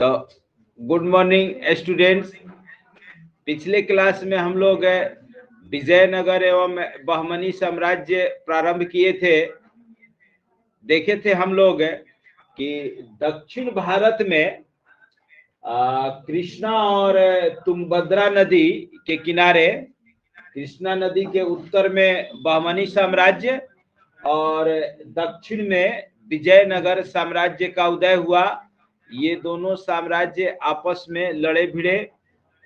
तो good morning students. पिछले class में हम लोग विजयनगर एवं बहमनी साम्राज्य प्रारंभ किए थे। देखे थे हम लोग कि दक्षिण भारत में कृष्णा और तुंगभद्रा नदी के किनारे, कृष्णा नदी के उत्तर में बहमनी साम्राज्य और दक्षिण में विजयनगर साम्राज्य का उदय हुआ। ये दोनों साम्राज्य आपस में लड़े भिड़े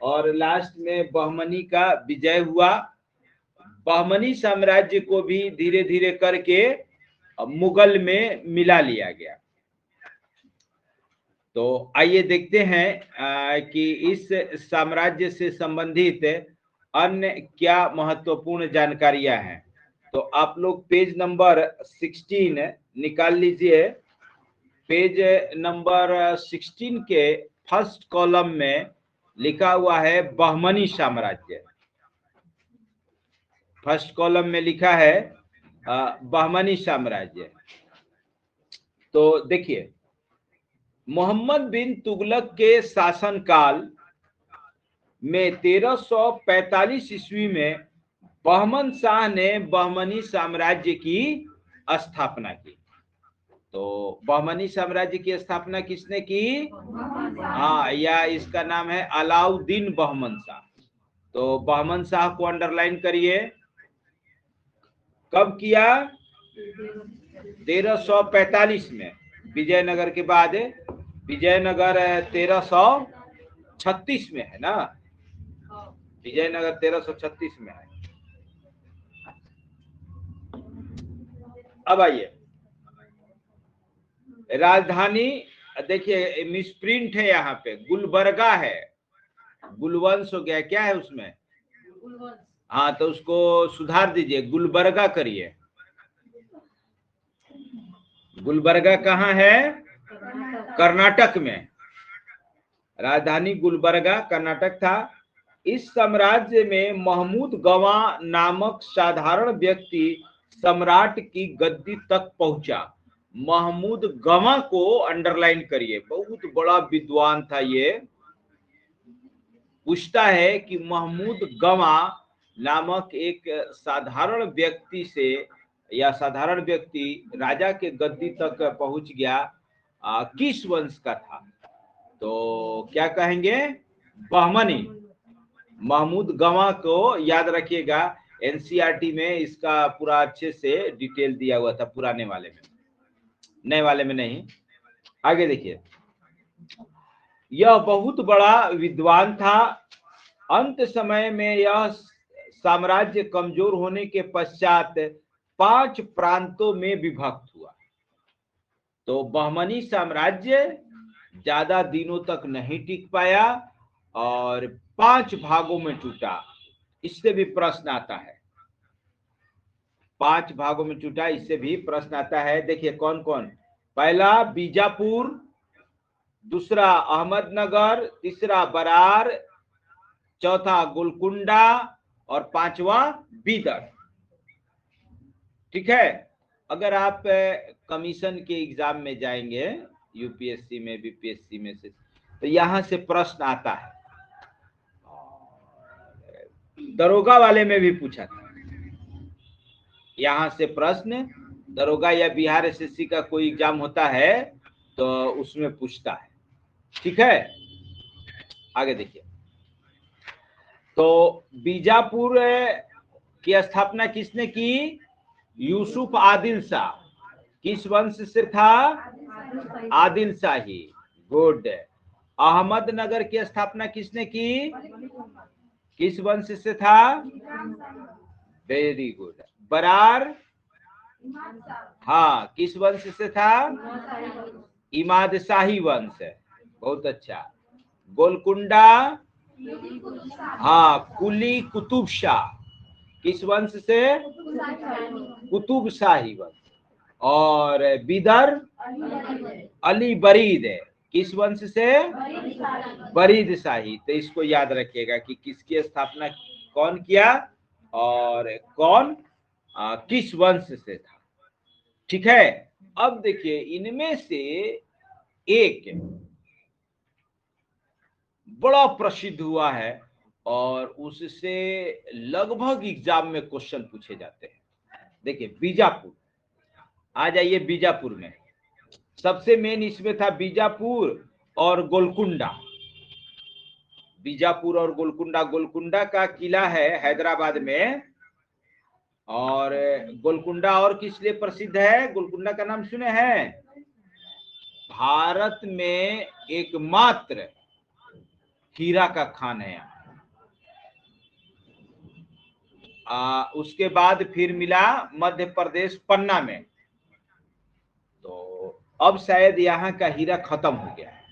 और लास्ट में बहमनी का विजय हुआ। बहमनी साम्राज्य को भी धीरे धीरे करके मुगल में मिला लिया गया। तो आइए देखते हैं कि इस साम्राज्य से संबंधित अन्य क्या महत्वपूर्ण जानकारियां हैं। तो आप लोग पेज नंबर 16 निकाल लीजिए। पेज नंबर 16 के फर्स्ट कॉलम में लिखा हुआ है बहमनी साम्राज्य। फर्स्ट कॉलम में लिखा है बहमनी साम्राज्य। तो देखिए, मोहम्मद बिन तुगलक के शासनकाल में 1345 ईस्वी में बहमन शाह ने बहमनी साम्राज्य की स्थापना की। तो बहमनी साम्राज्य की स्थापना किसने की? हाँ, या इसका नाम है अलाउद्दीन बहमन शाह। तो बहमन शाह को अंडरलाइन करिए। कब किया? 1345 में। विजयनगर के बाद विजयनगर 1336 में है ना। विजयनगर 1336 में है। अब आइए, राजधानी देखिए, मिसप्रिंट है यहाँ पे, गुलबर्गा है, गुलवंश हो गया। क्या है उसमें? हाँ, तो उसको सुधार दीजिए, गुलबर्गा करिए। गुलबर्गा कहाँ है? कर्नाटक में। राजधानी गुलबर्गा कर्नाटक था। इस साम्राज्य में महमूद गवा नामक साधारण व्यक्ति सम्राट की गद्दी तक पहुंचा। महमूद गवा को अंडरलाइन करिए, बहुत बड़ा विद्वान था ये। पूछता है कि महमूद गवा नामक एक साधारण व्यक्ति से, या साधारण व्यक्ति राजा के गद्दी तक पहुंच गया, किस वंश का था? तो क्या कहेंगे? बहमनी। महमूद गवा को याद रखिएगा, एनसीईआरटी में इसका पूरा अच्छे से डिटेल दिया हुआ था, पुराने वाले में, नए वाले में नहीं। आगे देखिए, यह बहुत बड़ा विद्वान था। अंत समय में यह साम्राज्य कमजोर होने के पश्चात 5 प्रांतों में विभक्त हुआ। तो बहमनी साम्राज्य ज्यादा दिनों तक नहीं टिक पाया और 5 भागों में टूटा। इससे भी प्रश्न आता है, 5 भागों में टूटा, इससे भी प्रश्न आता है। देखिए कौन कौन? पहला बीजापुर, दूसरा अहमदनगर, तीसरा बरार, चौथा गोलकुंडा और 5वां बीदर। ठीक है। अगर आप कमीशन के एग्जाम में जाएंगे, यूपीएससी में, बीपीएससी में से, तो यहां से प्रश्न आता है। दरोगा वाले में भी पूछा था, यहां से प्रश्न दरोगा या बिहार एसएससी का कोई एग्जाम होता है तो उसमें पूछता है। ठीक है, आगे देखिए। तो बीजापुर की स्थापना किसने की? यूसुफ आदिल शाह। किस वंश से था? आदिल शाही। गुड। अहमदनगर की स्थापना किसने की? किस वंश से था? Very good. बरार, हाँ, किस वंश से था? इमाद शाही वंश है। बहुत अच्छा। गोलकुंडा, हाँ, कुली कुतुब शाह। किस वंश से? कुतुब शाही वंश। और बिदर, अली बरीद है। किस वंश से? बरीद शाही। तो इसको याद रखिएगा कि किसकी स्थापना कौन किया और कौन किस वंश से था। ठीक है। अब देखिए, इनमें से एक बड़ा प्रसिद्ध हुआ है और उससे लगभग एग्जाम में क्वेश्चन पूछे जाते हैं। देखिए बीजापुर, आ जाइए बीजापुर में, सबसे मेन इसमें था बीजापुर और गोलकुंडा। बीजापुर और गोलकुंडा, गोलकुंडा का किला है हैदराबाद में, और गोलकुंडा और किस लिए प्रसिद्ध है? गोलकुंडा का नाम सुने हैं? भारत में एकमात्र हीरा का खान है यहाँ। उसके बाद फिर मिला मध्य प्रदेश पन्ना में, तो अब शायद यहाँ का हीरा खत्म हो गया है,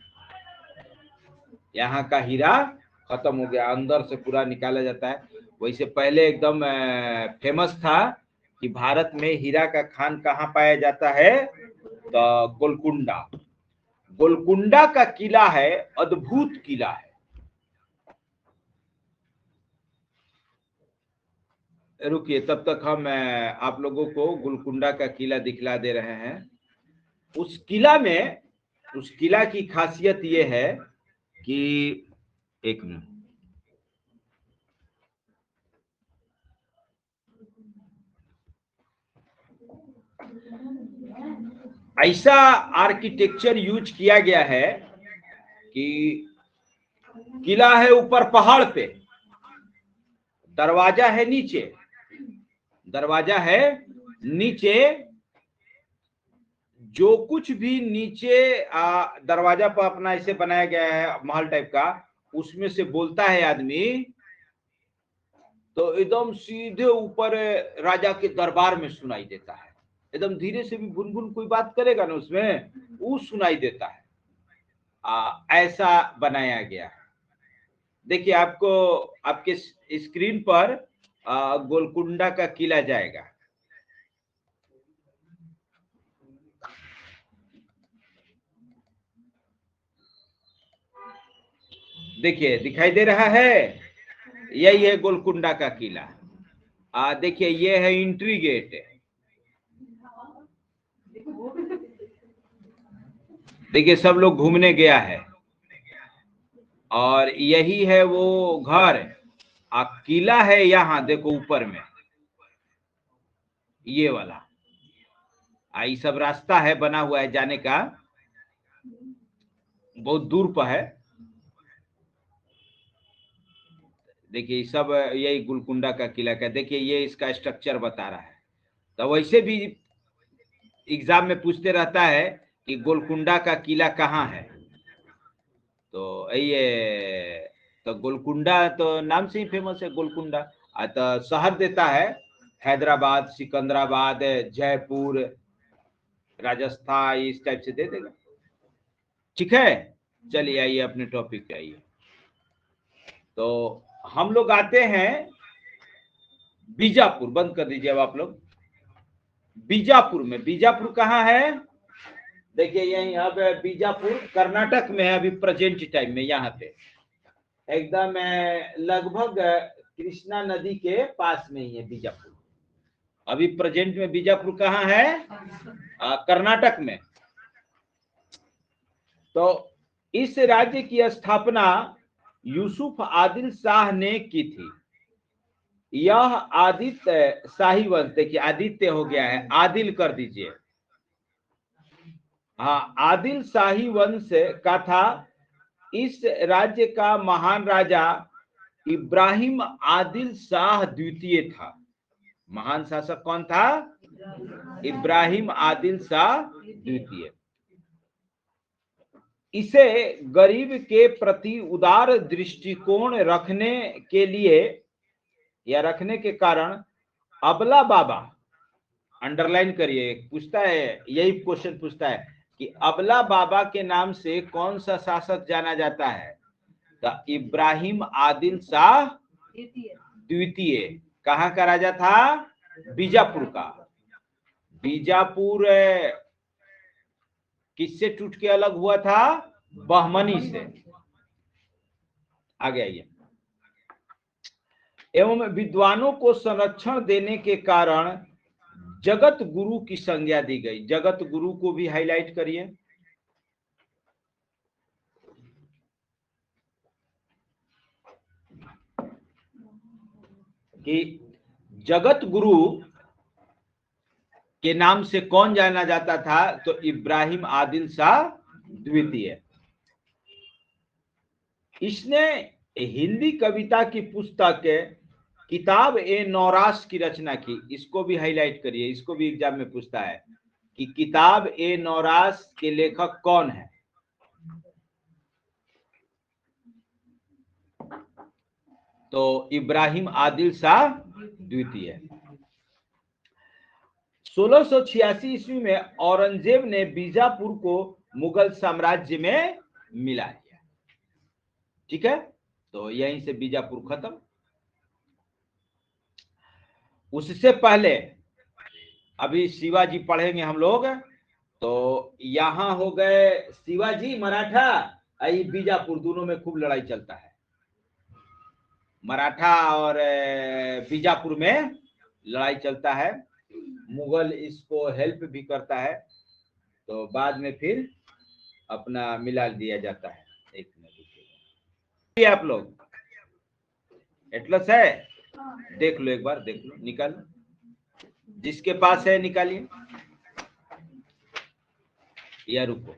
यहाँ का हीरा खत्म हो गया, अंदर से पूरा निकाला जाता है। वैसे पहले एकदम फेमस था कि भारत में हीरा का खान कहाँ पाया जाता है, तो गोलकुंडा। गोलकुंडा का किला है, अद्भुत किला है। रुकिए, तब तक हम आप लोगों को गोलकुंडा का किला दिखला दे रहे हैं। उस किला में, उस किला की खासियत ये है कि, एक मिनट, ऐसा आर्किटेक्चर यूज किया गया है कि किला है ऊपर पहाड़ पे, दरवाजा है नीचे, दरवाजा है नीचे, जो कुछ भी नीचे दरवाजा पर अपना ऐसे बनाया गया है महल टाइप का, उसमें से बोलता है आदमी तो एकदम सीधे ऊपर राजा के दरबार में सुनाई देता है। एकदम धीरे से भी गुनगुन कोई बात करेगा ना उसमें, वो सुनाई देता है। ऐसा बनाया गया है। देखिए आपको आपके स्क्रीन पर गोलकुंडा का किला जाएगा। देखिए दिखाई दे रहा है, यही है गोलकुंडा का किला। देखिए ये है एंट्री गेट। देखिए सब लोग घूमने गया है, और यही है वो घर। किला है यहाँ देखो ऊपर में, ये वाला। ये सब रास्ता है बना हुआ है जाने का, बहुत दूर पर है। देखिए सब यही गोलकुंडा का किला का, देखिए ये इसका स्ट्रक्चर बता रहा है। तो वैसे भी एग्जाम में पूछते रहता है कि गोलकुंडा का किला कहाँ है, तो ये तो गोलकुंडा तो नाम से ही फेमस है गोलकुंडा। तो शहर देता है हैदराबाद, सिकंदराबाद, जयपुर, राजस्थान, इस टाइप से दे देगा। ठीक है, चलिए आइए अपने टॉपिक पे आइए। तो हम लोग आते हैं बीजापुर, बंद कर दीजिए अब आप लोग। बीजापुर में, बीजापुर कहाँ है? देखिए यही, अब बीजापुर कर्नाटक में है अभी प्रेजेंट टाइम में, यहाँ पे एकदम लगभग कृष्णा नदी के पास में ही है बीजापुर। अभी प्रेजेंट में बीजापुर कहाँ है? कर्नाटक में। तो इस राज्य की स्थापना यूसुफ आदिल शाह ने की थी। यह आदित्य शाही वंश, देखिए आदित्य हो गया है, आदिल कर दीजिए। हाँ, आदिल शाही वंश का था। इस राज्य का महान राजा इब्राहिम आदिल शाह द्वितीय था। महान शासक कौन था? इब्राहिम आदिल शाह द्वितीय। इसे गरीब के प्रति उदार दृष्टिकोण रखने के लिए या रखने के कारण अबला बाबा, अंडरलाइन करिए, पूछता है, यही क्वेश्चन पूछता है कि अबला बाबा के नाम से कौन सा शासक जाना जाता है? तो इब्राहिम आदिल शाह द्वितीय। कहाँ का राजा था? बीजापुर का। बीजापुर किससे टूट के अलग हुआ था? बहमनी से। आगे आइए। एवं विद्वानों को संरक्षण देने के कारण जगत गुरु की संज्ञा दी गई। जगत गुरु को भी हाईलाइट करिए। कि जगत गुरु के नाम से कौन जाना जाता था, तो इब्राहिम आदिल शाह द्वितीय। इसने हिंदी कविता की पुस्तक किताब ए नौरास की रचना की। इसको भी हाईलाइट करिए, इसको भी एग्जाम में पूछता है कि किताब ए नौरास के लेखक कौन है। तो इब्राहिम आदिल शाह द्वितीय। 1686 ईस्वी में औरंगजेब ने बीजापुर को मुगल साम्राज्य में मिला दिया। ठीक है, तो यहीं से बीजापुर खत्म। उससे पहले अभी शिवाजी पढ़ेंगे हम लोग। तो यहां हो गए शिवाजी मराठा, बीजापुर, दोनों में खूब लड़ाई चलता है। मराठा और बीजापुर में लड़ाई चलता है। मुगल इसको हेल्प भी करता है, तो बाद में फिर अपना मिला दिया जाता है। एक मिनट आप लोग, एटलस है, देख लो एक बार, देख लो, निकालो, जिसके पास है निकालिए, या रुको।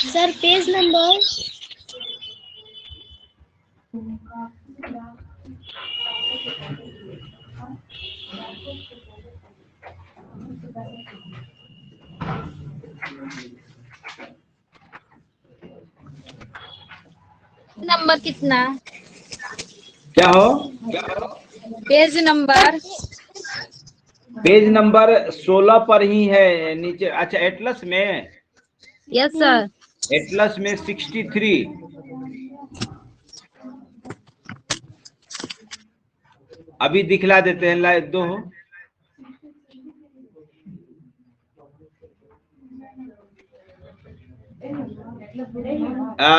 सर पेज नंबर नंबर कितना? क्या हो? पेज नंबर 16 पर ही है नीचे। अच्छा, एटलस में? Yes sir. एटलस में 63। अभी दिखला देते हैं, लाइट दो हो।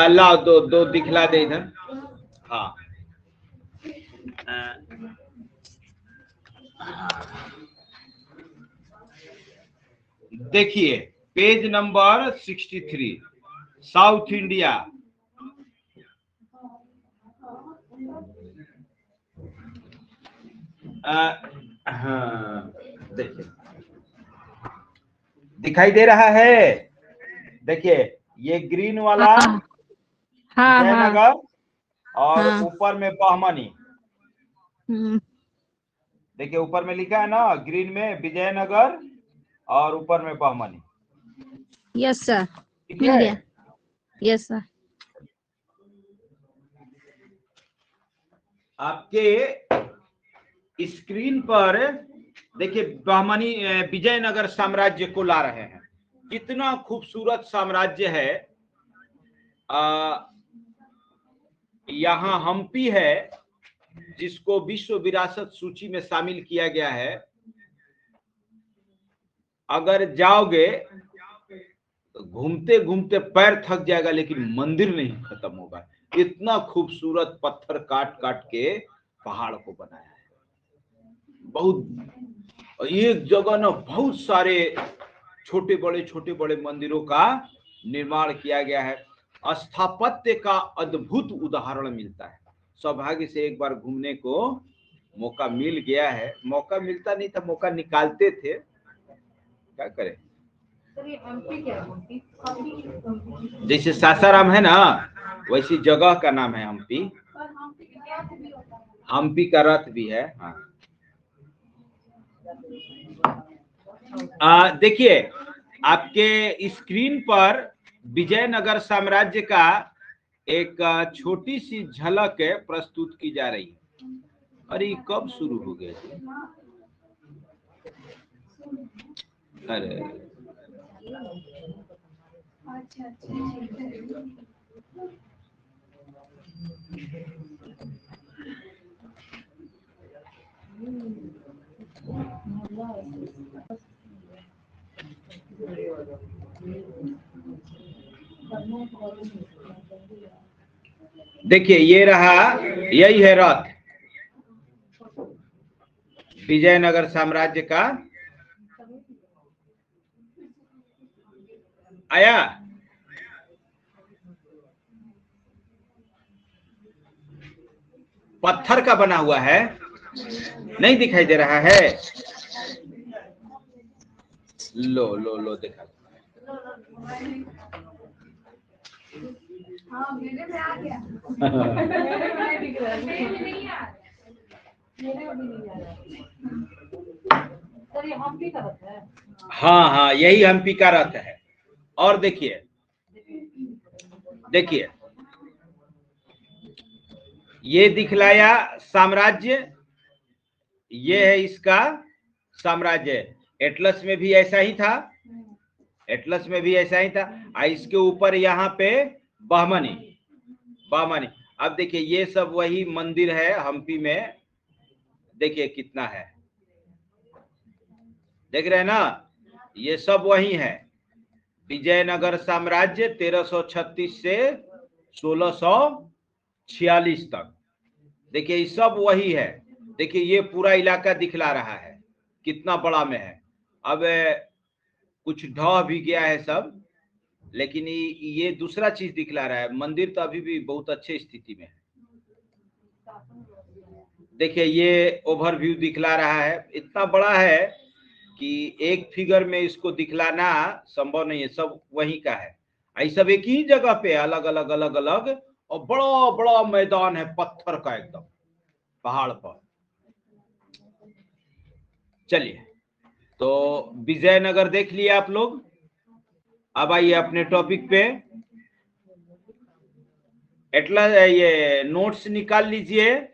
लाओ, दो दिखला दे इधर। हाँ, देखिए पेज नंबर 63, साउथ इंडिया। हाँ, देखिए दिखाई दे रहा है। देखिए ये ग्रीन वाला जयनगर, और ऊपर में बहमनी। देखिए ऊपर में लिखा है ना, ग्रीन में विजयनगर और ऊपर में बहमनी। यस सर, ठीक है। Yes sir. आपके स्क्रीन पर देखिए बहमनी विजयनगर साम्राज्य को ला रहे हैं। कितना खूबसूरत साम्राज्य है। यहाँ हम्पी है, जिसको विश्व विरासत सूची में शामिल किया गया है। अगर जाओगे तो घूमते घूमते पैर थक जाएगा, लेकिन मंदिर नहीं खत्म होगा। इतना खूबसूरत पत्थर काट काट के पहाड़ को बनाया है। बहुत एक जगह ना बहुत सारे छोटे बड़े मंदिरों का निर्माण किया गया है। स्थापत्य का अद्भुत उदाहरण मिलता है। सौभाग्य से एक बार घूमने को मौका मिल गया है। मौका मिलता नहीं था, मौका निकालते थे, क्या करें। जैसे सासाराम है ना, वैसी जगह का नाम है हम्पी। हम्पी का रथ भी है। हाँ, देखिए आपके स्क्रीन पर विजयनगर साम्राज्य का एक छोटी सी झलक प्रस्तुत की जा रही है। अरे कब शुरू हो गया? अरे देखिए ये रहा, यही है रथ। विजयनगर साम्राज्य का आया। पत्थर का बना हुआ है, नहीं दिखाई दे रहा है? लो लो लो देखा। हाँ मेरे में आ गया। सर ये हम्पी का रथ है। हाँ हाँ यही हम्पी का रथ है। और देखिए देखिए ये दिखलाया साम्राज्य, ये है इसका साम्राज्य। एटलस में भी ऐसा ही था, एटलस में भी ऐसा ही था। इसके ऊपर यहाँ पे बहमनी, बहमनी। अब देखिए ये सब वही मंदिर है हम्पी में, देखिए कितना है, देख रहे हैं ना, ये सब वही है। विजयनगर साम्राज्य 1336 से 1646 तक, देखिए ये सब वही है। देखिए ये पूरा इलाका दिखला रहा है कितना बड़ा में है। अब कुछ ढह भी गया है सब, लेकिन ये दूसरा चीज दिखला रहा है। मंदिर तो अभी भी बहुत अच्छे स्थिति में है। देखिए ये ओवरव्यू दिखला रहा है, इतना बड़ा है कि एक फिगर में इसको दिखलाना संभव नहीं है, सब वही का है। ये सब एक ही जगह पे अलग अलग अलग अलग, और बड़ा बड़ा मैदान है पत्थर का एकदम पहाड़ पर। चलिए तो विजयनगर देख लिए आप लोग। अब आइए अपने टॉपिक पे। एटलस ये नोट्स निकाल लीजिए,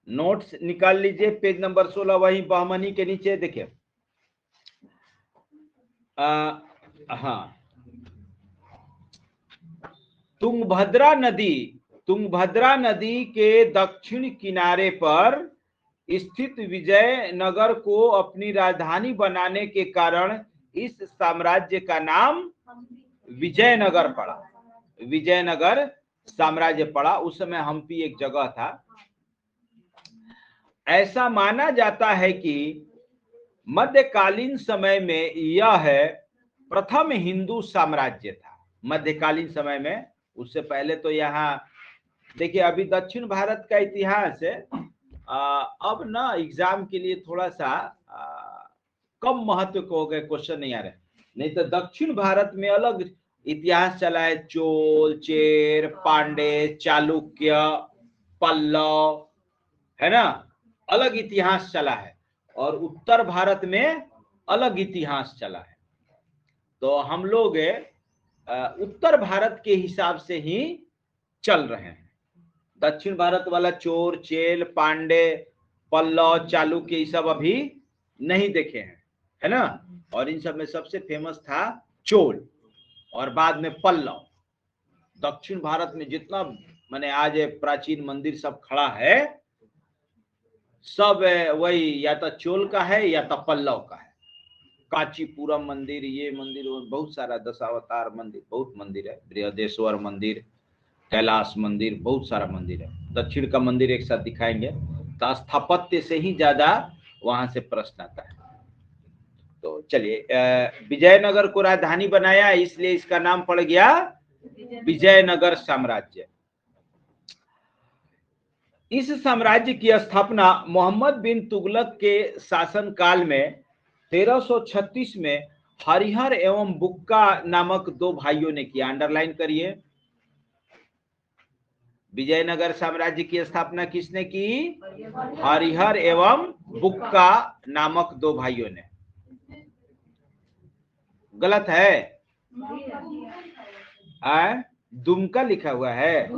नोट्स निकाल लीजिए, पेज नंबर 16 वही बहमनी के नीचे देखिए। हाँ, तुंगभद्रा नदी के दक्षिण किनारे पर स्थित विजयनगर को अपनी राजधानी बनाने के कारण इस साम्राज्य का नाम विजयनगर पड़ा, विजयनगर साम्राज्य पड़ा। उस समय हम्पी एक जगह था। ऐसा माना जाता है कि मध्यकालीन समय में यह प्रथम हिंदू साम्राज्य था। मध्यकालीन समय में, उससे पहले तो यहाँ देखिए अभी दक्षिण भारत का इतिहास अब ना एग्जाम के लिए थोड़ा सा कम महत्व को हो गए, क्वेश्चन नहीं आ रहे। नहीं तो दक्षिण भारत में अलग इतिहास चला है, चोल, चेर, पांडे, चालुक्य, पल्लव, है ना, अलग इतिहास चला है। और उत्तर भारत में अलग इतिहास चला है। तो हम लोग उत्तर भारत के हिसाब से ही चल रहे हैं। दक्षिण भारत वाला चोर, चेल, पांडे, पल्लव, चालुक्य ये सब अभी नहीं देखे हैं, है ना। और इन सब में सबसे फेमस था चोल और बाद में पल्लव। दक्षिण भारत में जितना माने आज प्राचीन मंदिर सब खड़ा है, सब वही या तो चोल का है या तो पल्लव का है। कांचीपुरम मंदिर, ये मंदिर, बहुत सारा दशावतार मंदिर, बहुत मंदिर है, बृहदेश्वर मंदिर, कैलाश मंदिर, बहुत सारा मंदिर है। दक्षिण का मंदिर एक साथ दिखाएंगे। तो स्थापत्य से ही ज्यादा वहां से प्रश्न आता है। तो चलिए, विजयनगर को राजधानी बनाया, इसलिए इसका नाम पड़ गया विजयनगर साम्राज्य। इस साम्राज्य की स्थापना मोहम्मद बिन तुगलक के शासनकाल में 1336 में हरिहर एवं बुक्का नामक दो भाइयों ने किया। अंडरलाइन करिए, विजयनगर साम्राज्य की स्थापना किसने की? हरिहर एवं बुक्का नामक दो भाइयों ने। गलत है? दुमका लिखा हुआ है,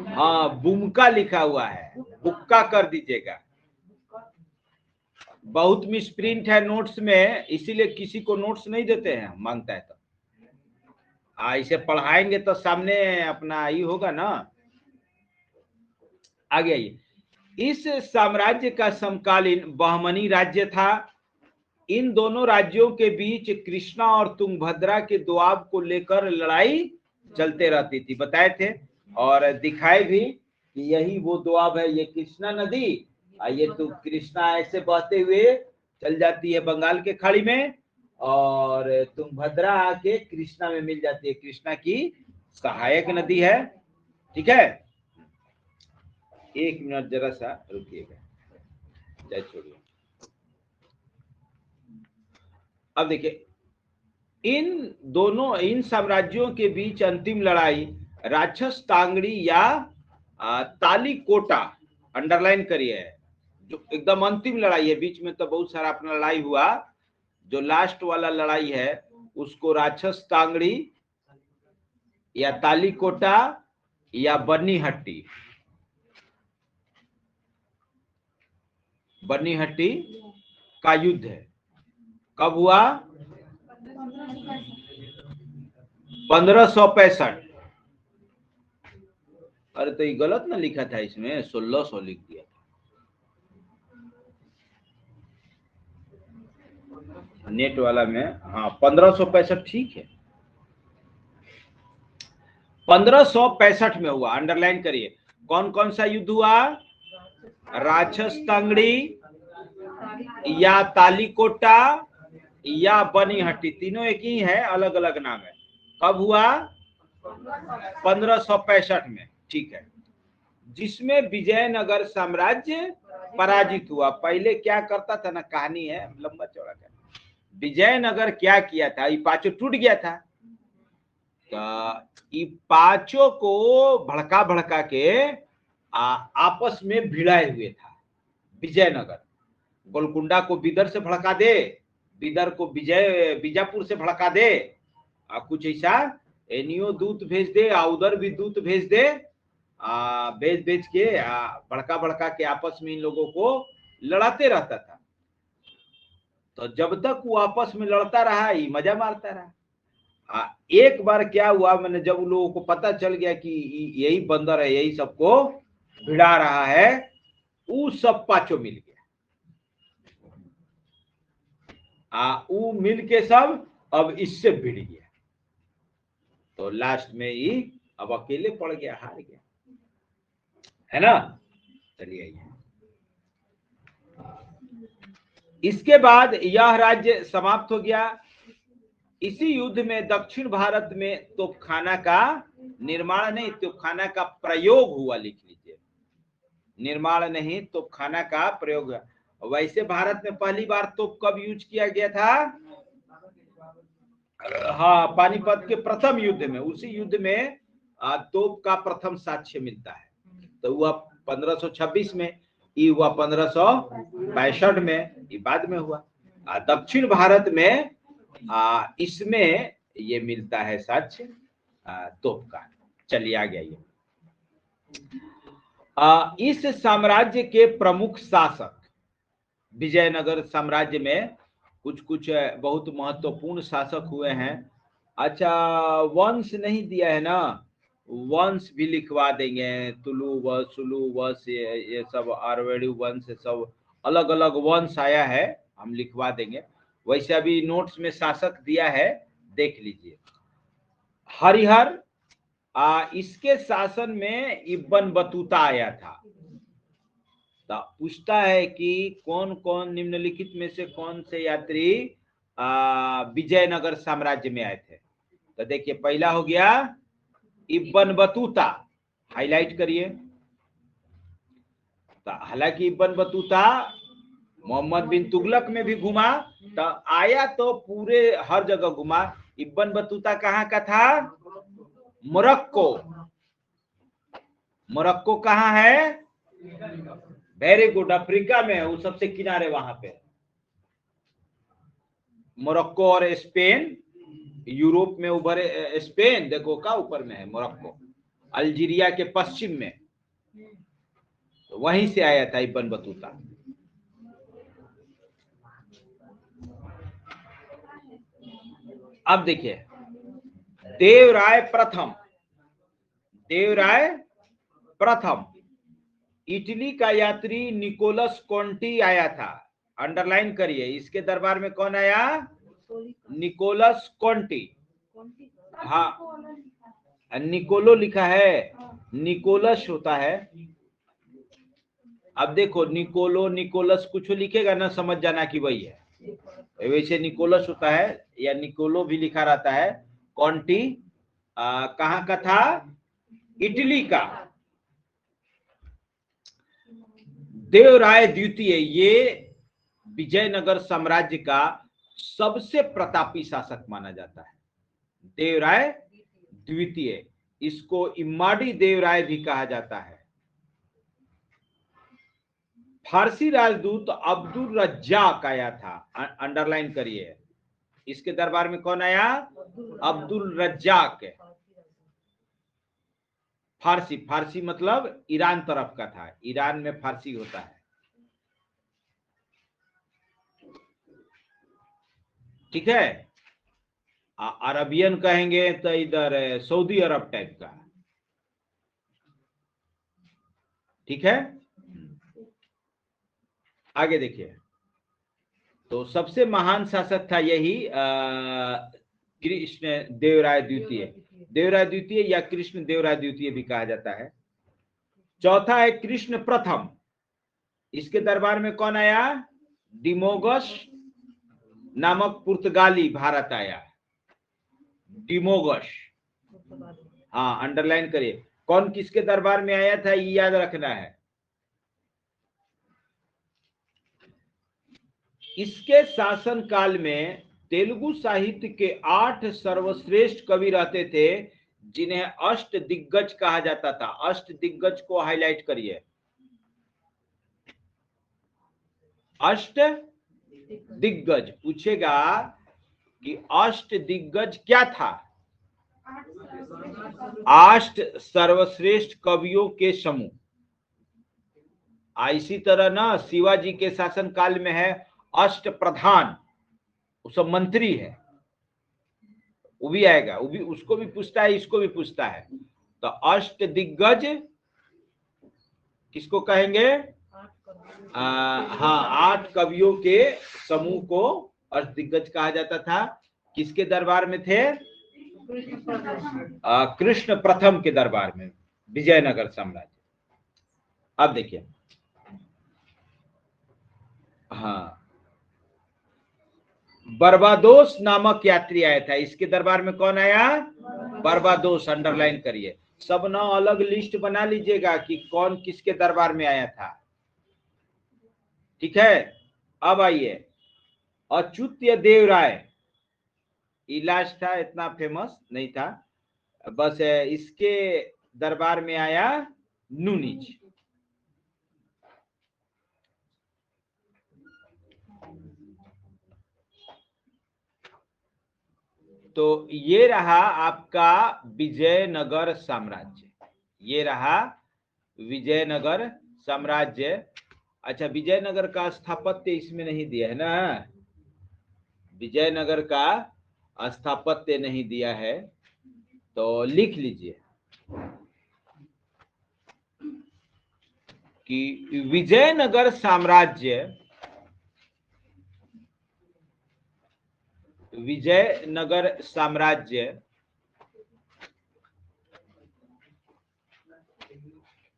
हाँ बुमका लिखा हुआ है, बुक्का कर दीजिएगा। बहुत मिसप्रिंट है नोट्स में, इसीलिए किसी को नोट्स नहीं देते हैं, मांगता है तो। इसे पढ़ाएंगे तो सामने अपना ये होगा ना। आगे आइए। इस साम्राज्य का समकालीन बहमनी राज्य था। इन दोनों राज्यों के बीच कृष्णा और तुंगभद्रा के दोआब को लेकर लड़ाई चलते रहती थी, बताए थे और दिखाए भी कि यही वो दोआब है, ये कृष्णा नदी ये तो कृष्णा ऐसे बहते हुए चल जाती है बंगाल के खाड़ी में, और तुंगभद्रा आके कृष्णा में मिल जाती है। कृष्णा की सहायक नदी है। ठीक है, 1 मिनट जरा सा रुकिएगा, जय छोड़िए। अब देखिए, इन साम्राज्यों के बीच अंतिम लड़ाई राक्षस तांगड़ी या तालीकोटा, अंडरलाइन करिए, जो एकदम अंतिम लड़ाई है। बीच में तो बहुत सारा अपना लड़ाई हुआ, जो लास्ट वाला लड़ाई है उसको राक्षस तांगड़ी या तालीकोटा या बनीहट्टी का युद्ध है। कब हुआ? 1565। अरे तो ये गलत ना लिखा था, इसमें 1600 लिख दिया। नेट वाला में, हाँ 1565 ठीक है। 1565 में हुआ, अंडरलाइन करिए। कौन कौन सा युद्ध हुआ? राक्षस तांगड़ी या तालीकोटा या बनीहट्टी, तीनों एक ही है, अलग अलग नाम है। कब हुआ? 1565 में। ठीक है, जिसमें विजयनगर साम्राज्य पराजित हुआ। पहले क्या करता था ना, कहानी है लंबा चौड़ा का। विजयनगर क्या किया था, ये पांचों टूट गया था, तो ये पांचों को भड़का भड़का के आपस में भिड़ाए हुए था। विजयनगर, गोलकुंडा को बिदर से भड़का दे, बिदर को बीजापुर से भड़का दे, कुछ ऐसा एनियो दूत भेज दे, उधर भी दूत भेज दे, भेज के भड़का भड़का के आपस में इन लोगों को लड़ाते रहता था। तो जब तक वो आपस में लड़ता रहा, ये मजा मारता रहा। एक बार क्या हुआ, मैंने जब लोगों को पता चल गया कि यही बंदर है, यही सबको भिड़ा रहा है, वो सब पांचों मिल गया। वो मिल के सब अब इससे भिड़ गया, तो लास्ट में ही अब अकेले पड़ गया, हार गया, है ना। चलिए, इसके बाद यह राज्य समाप्त हो गया। इसी युद्ध में दक्षिण भारत में तोपखाना का निर्माण नहीं, तोपखाना का प्रयोग हुआ, लिख लीजिए, निर्माण नहीं, तोपखाना का प्रयोग हुआ। वैसे भारत में पहली बार तोप कब यूज किया गया था? हाँ, पानीपत के प्रथम युद्ध में, उसी युद्ध में तोप का प्रथम साक्ष्य मिलता है। तो हुआ 1526 में, ये हुआ 1562 में, ये बाद में हुआ। दक्षिण भारत में इसमें ये मिलता है साक्ष्य तोप का। चलिए आ गया ये। इस साम्राज्य के प्रमुख शासक, विजयनगर साम्राज्य में कुछ कुछ बहुत महत्वपूर्ण शासक हुए हैं। अच्छा, वंश नहीं दिया है ना, वंश भी लिखवा देंगे, तुलु वंश, सुलु वंश, ये सब आरवेड़ी वंश, सब अलग अलग वंश आया है, हम लिखवा देंगे। वैसे अभी नोट्स में शासक दिया है, देख लीजिए। हरिहर, इसके शासन में इब्न बतूता आया था। तो पूछता है कि कौन कौन निम्नलिखित में से कौन से यात्री विजयनगर साम्राज्य में आए थे। तो देखिए, पहला हो गया इब्न बतूता, हाईलाइट करिए। तो हालांकि इब्न बतूता मोहम्मद बिन तुगलक में भी घुमा, तो आया तो पूरे हर जगह घुमा। इब्न बतूता कहाँ का था? मोरक्को। मोरक्को कहाँ है? वेरी गुड, अफ्रीका में है, वो सबसे किनारे वहां पे। मोरक्को और स्पेन, यूरोप में उभरे स्पेन, देखो का ऊपर में है मोरक्को, अल्जीरिया के पश्चिम में, तो वहीं से आया था इब्न बतूता। अब देखिए, देवराय प्रथम इटली का यात्री निकोलस कॉन्टी आया था। अंडरलाइन करिए, इसके दरबार में कौन आया? निकोलस कॉन्टी। हाँ, निकोलो लिखा है, निकोलस होता है। अब देखो निकोलो निकोलस कुछ लिखेगा ना, समझ जाना कि वही है। वैसे निकोलस होता है या निकोलो भी लिखा रहता है। कॉन्टी कहाँ का था? इटली का। देवराय द्वितीय ये विजयनगर साम्राज्य का सबसे प्रतापी शासक माना जाता है। देवराय द्वितीय, इसको इम्माड़ी देवराय भी कहा जाता है। फारसी राजदूत अब्दुल रज्जाक आया था, अंडरलाइन करिए। इसके दरबार में कौन आया? अब्दुल रज्जाक। फारसी, फारसी मतलब ईरान तरफ का था, ईरान में फारसी होता है। ठीक है। अरबियन कहेंगे तो इधर सऊदी अरब टाइप का। ठीक है। आगे देखिए, तो सबसे महान शासक था यही कृष्ण देवराय द्वितीय। देवराय द्वितीय या कृष्ण देवराय द्वितीय भी कहा जाता है। चौथा है कृष्ण प्रथम। इसके दरबार में कौन आया? डिमोगस नामक पुर्तगाली भारत आया। डिमोगस, हाँ अंडरलाइन करिए। कौन किसके दरबार में आया था ये याद रखना है। इसके शासन काल में तेलुगु साहित्य के 8 सर्वश्रेष्ठ कवि रहते थे, जिन्हें अष्ट दिग्गज कहा जाता था। अष्ट दिग्गज को हाईलाइट करिए। अष्ट दिग्गज पूछेगा कि अष्ट दिग्गज क्या था? 8 सर्वश्रेष्ठ कवियों के समूह। इसी तरह ना शिवाजी के शासन काल में है अष्ट प्रधान, वो सब मंत्री है, वो भी आएगा, वो भी, उसको भी पूछता है, इसको भी पूछता है। तो अष्ट दिग्गज किसको कहेंगे? हाँ, 8 कवियों के समूह को अष्ट दिग्गज कहा जाता था। किसके दरबार में थे? कृष्ण प्रथम के दरबार में, विजयनगर साम्राज्य। अब देखिए, हाँ, बर्बादोस नामक यात्री आया था। इसके दरबार में कौन आया? बर्बादोस, अंडरलाइन करिए। सब ना अलग लिस्ट बना लीजिएगा कि कौन किसके दरबार में आया था। ठीक है। अब आइए, अच्युत्य देव राय। इलाज था, इतना फेमस नहीं था, बस इसके दरबार में आया नूनिज। तो ये रहा आपका विजयनगर साम्राज्य, ये रहा विजयनगर साम्राज्य। अच्छा, विजयनगर का स्थापत्य इसमें नहीं दिया है ना, विजयनगर का स्थापत्य नहीं दिया है, तो लिख लीजिए कि विजयनगर साम्राज्य, विजयनगर साम्राज्य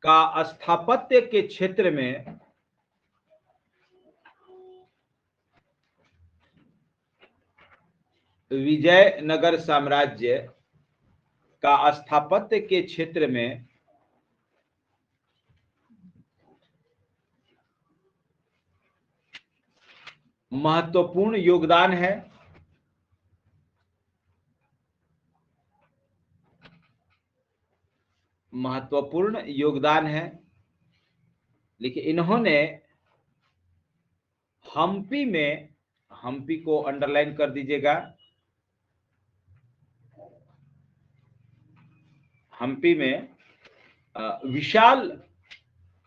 का स्थापत्य के क्षेत्र में विजयनगर साम्राज्य का स्थापत्य के क्षेत्र में महत्वपूर्ण योगदान है। महत्वपूर्ण योगदान है। लेकिन इन्होंने हम्पी में, हम्पी को अंडरलाइन कर दीजिएगा, हम्पी में विशाल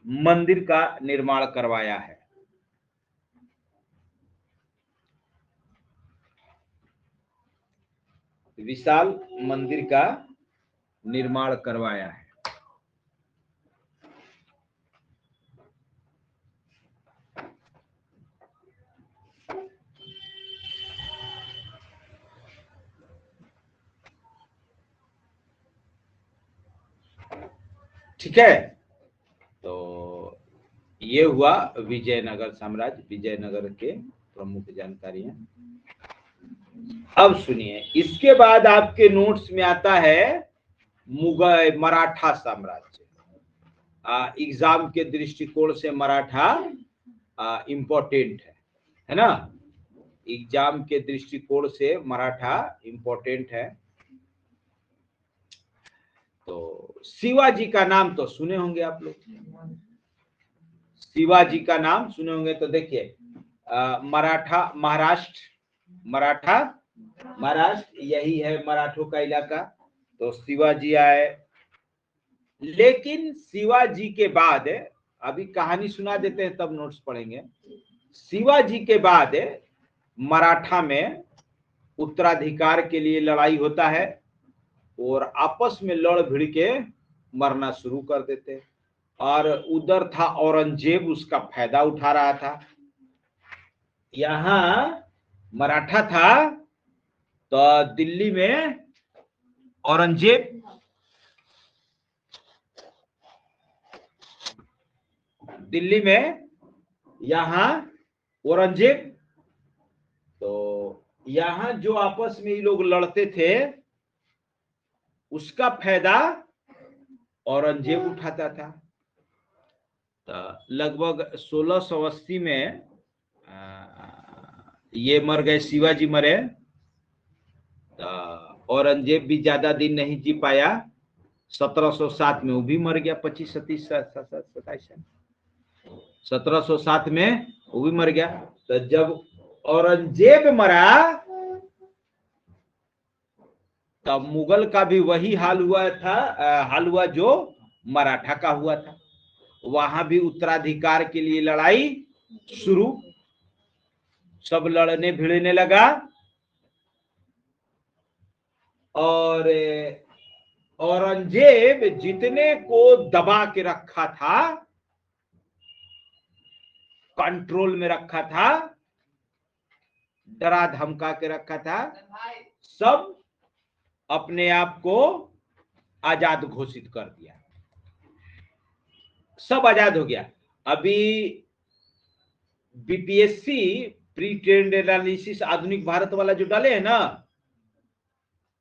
मंदिर का निर्माण करवाया है। विशाल मंदिर का निर्माण करवाया है। ठीक है, तो ये हुआ विजयनगर साम्राज्य, विजयनगर के प्रमुख जानकारियां। अब सुनिए, इसके बाद आपके नोट्स में आता है मुगल मराठा साम्राज्य। एग्जाम के दृष्टिकोण से मराठा इम्पोर्टेंट है ना, एग्जाम के दृष्टिकोण से मराठा इम्पोर्टेंट है। तो शिवाजी का नाम तो सुने होंगे आप लोग, शिवाजी का नाम सुने होंगे। तो देखिए मराठा महाराष्ट्र यही है मराठों का इलाका। तो शिवाजी आए, लेकिन शिवाजी के बाद, अभी कहानी सुना देते हैं तब नोट्स पढ़ेंगे। शिवाजी के बाद मराठा में उत्तराधिकार के लिए लड़ाई होता है और आपस में लड़ भिड़ के मरना शुरू कर देते। और उधर था औरंगजेब, उसका फायदा उठा रहा था। यहां मराठा था तो दिल्ली में औरंगजेब, दिल्ली में यहां औरंगजेब। तो यहां जो आपस में ये लोग लड़ते थे उसका फायदा औरंगजेब उठाता था। तो लगभग 1680 में ये मर गए, शिवाजी मरे। तो औरंगजेब भी ज्यादा दिन नहीं जी पाया, 1707 में वो भी मर गया, 25 27 27 1707 में वो भी मर गया। तो जब औरंगजेब मरा तब मुगल का भी वही हाल हुआ जो मराठा का हुआ था। वहां भी उत्तराधिकार के लिए लड़ाई शुरू, सब लड़ने भिड़ने लगा। और औरंगजेब जितने को दबा के रखा था, कंट्रोल में रखा था, डरा धमका के रखा था, सब अपने आप को आजाद घोषित कर दिया, सब आजाद हो गया। अभी बीपीएससी प्री ट्रेंड एनालिसिस आधुनिक भारत वाला जो डाले है ना,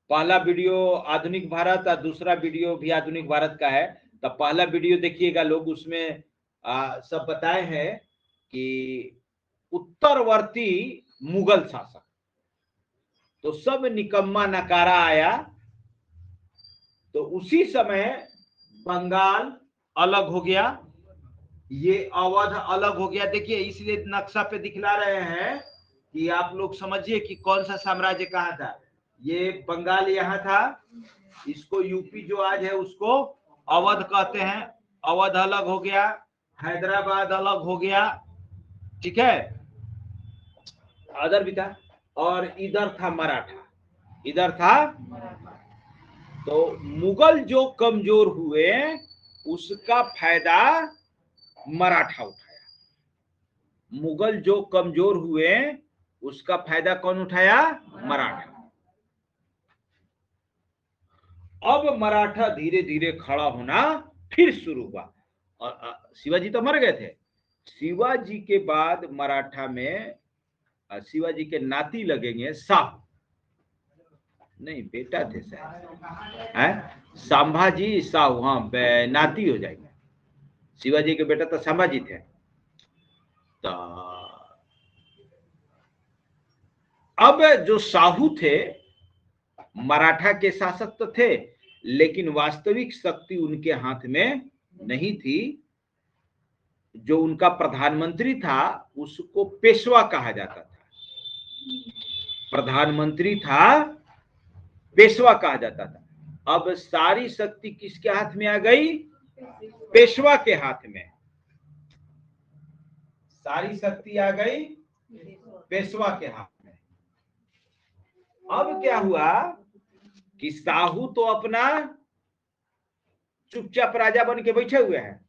पहला वीडियो आधुनिक भारत और दूसरा वीडियो भी आधुनिक भारत का है। तो पहला वीडियो देखिएगा लोग, उसमें सब बताए हैं कि उत्तरवर्ती मुगल शासक, तो सब निकम्मा नकारा आया। तो उसी समय बंगाल अलग हो गया, ये अवध अलग हो गया। देखिए इसलिए नक्शा पे दिखला रहे हैं कि आप लोग समझिए कि कौन सा साम्राज्य कहाँ था। ये बंगाल यहाँ था, इसको यूपी जो आज है उसको अवध कहते हैं। अवध अलग हो गया, हैदराबाद अलग हो गया, ठीक है, अदर भी था। और इधर था मराठा, इधर था। तो मुगल जो कमजोर हुए उसका फायदा मराठा उठाया। मुगल जो कमजोर हुए उसका फायदा कौन उठाया? मराठा। अब मराठा धीरे धीरे खड़ा होना फिर शुरू हुआ। और शिवाजी तो मर गए थे। शिवाजी के बाद मराठा में शिवाजी के नाती लगेंगे, साहू नहीं बेटा थे शायद, है संभाजी साहू, हाँ नाती हो जाएंगे। शिवाजी के बेटा तो संभाजी थे। तो अब जो साहू थे मराठा के शासक तो थे, लेकिन वास्तविक शक्ति उनके हाथ में नहीं थी। जो उनका प्रधानमंत्री था उसको पेशवा कहा जाता था, प्रधानमंत्री था, पेशवा कहा जाता था। अब सारी शक्ति किसके हाथ में आ गई? पेशवा के हाथ में। सारी शक्ति आ गई पेशवा के हाथ में। अब क्या हुआ कि साहू तो अपना चुपचाप राजा बन के बैठे हुए हैं।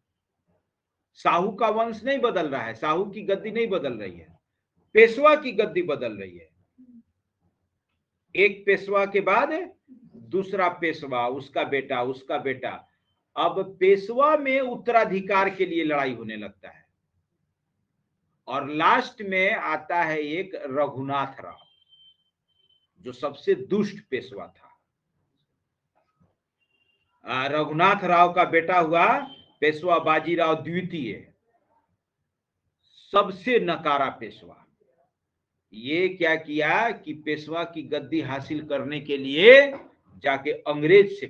साहू का वंश नहीं बदल रहा है, साहू की गद्दी नहीं बदल रही है, पेशवा की गद्दी बदल रही है। एक पेशवा के बाद दूसरा पेशवा, उसका बेटा, उसका बेटा। अब पेशवा में उत्तराधिकार के लिए लड़ाई होने लगता है। और लास्ट में आता है एक रघुनाथ राव, जो सबसे दुष्ट पेशवा था। रघुनाथ राव का बेटा हुआ पेशवा बाजीराव द्वितीय, सबसे नकारा पेशवा। ये क्या किया कि पेशवा की गद्दी हासिल करने के लिए जाके अंग्रेज से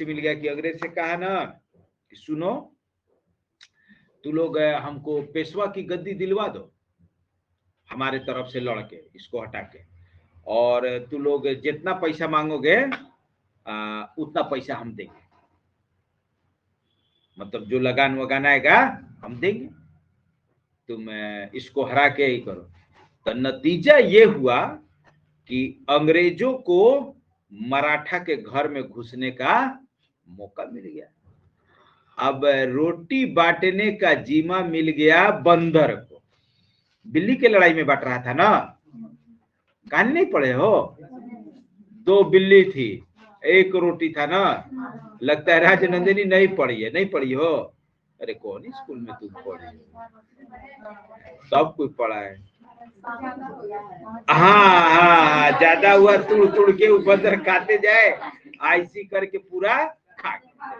मिल गया, कि अंग्रेज से कहा ना कि सुनो, तू लोग हमको पेशवा की गद्दी दिलवा दो हमारे तरफ से लड़के, इसको हटा के, और तू लोग जितना पैसा मांगोगे उतना पैसा हम देंगे, मतलब जो लगान वगान आएगा हम देंगे, तुम इसको हरा के ही करो। तो नतीजा ये हुआ कि अंग्रेजों को मराठा के घर में घुसने का मौका मिल गया। अब रोटी बांटने का जिम्मा मिल गया बंदर को। बिल्ली के लड़ाई में बांट रहा था ना, कहानी नहीं पढ़े हो? 2 बिल्ली थी, 1 रोटी था ना। लगता है राजनंदिनी नहीं पढ़ी हो? अरे कौन स्कूल में तुम पढ़ी? सब कुछ पढ़ा है। हाँ, ज्यादा हुआ तुड़ के बंदर खाते जाए, ऐसी करके पूरा खा गया।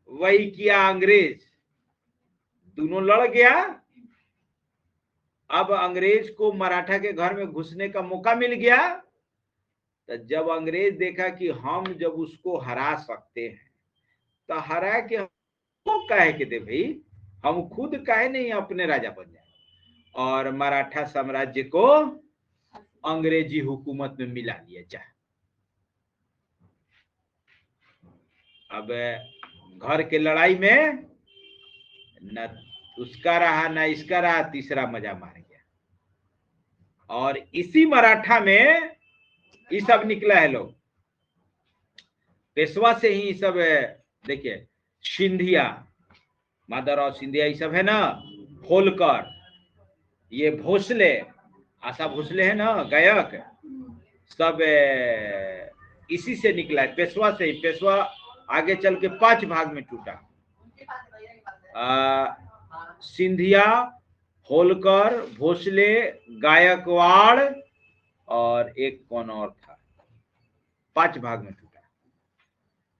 वही किया अंग्रेज, दोनों लड़ गया। अब अंग्रेज को मराठा के घर में घुसने का मौका मिल गया। तो जब अंग्रेज देखा कि हम जब उसको हरा सकते हैं तो हरा के वो कहे के दे भाई, हम खुद काहे नहीं अपने राजा बन जाए, और मराठा साम्राज्य को अंग्रेजी हुकूमत में मिला लिया जाए। अब घर के लड़ाई में न उसका रहा न इसका रहा, तीसरा मजा मार गया। और इसी मराठा में ये सब निकला है लोग, पेशवा से ही सब। देखिए सिंधिया, माधवराव सिंधिया, ये सब है ना, होलकर, ये भोसले, आशा भोसले है ना गायक, सब इसी से निकला है, पेशवा से ही। पेशवा आगे चल के 5 भाग में टूटा। सिंधिया, होलकर, भोसले, गायकवाड़ और एक कौन और था, 5 भाग में टूटा।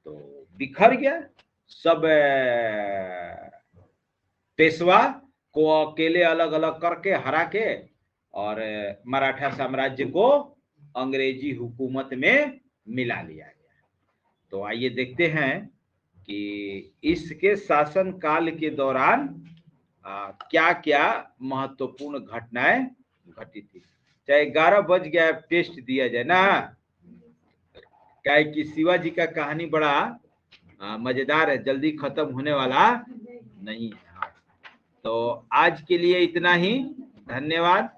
तो बिखर गया सब। पेशवा को अकेले अलग अलग करके हरा के और मराठा साम्राज्य को अंग्रेजी हुकूमत में मिला लिया गया। तो आइए देखते हैं कि इसके शासन काल के दौरान क्या क्या महत्वपूर्ण घटनाएं घटी थी। चाहे 11 बज गया, टेस्ट दिया जाए ना, क्या कि शिवाजी का कहानी बड़ा मजेदार है, जल्दी खत्म होने वाला नहीं है। तो आज के लिए इतना ही, धन्यवाद।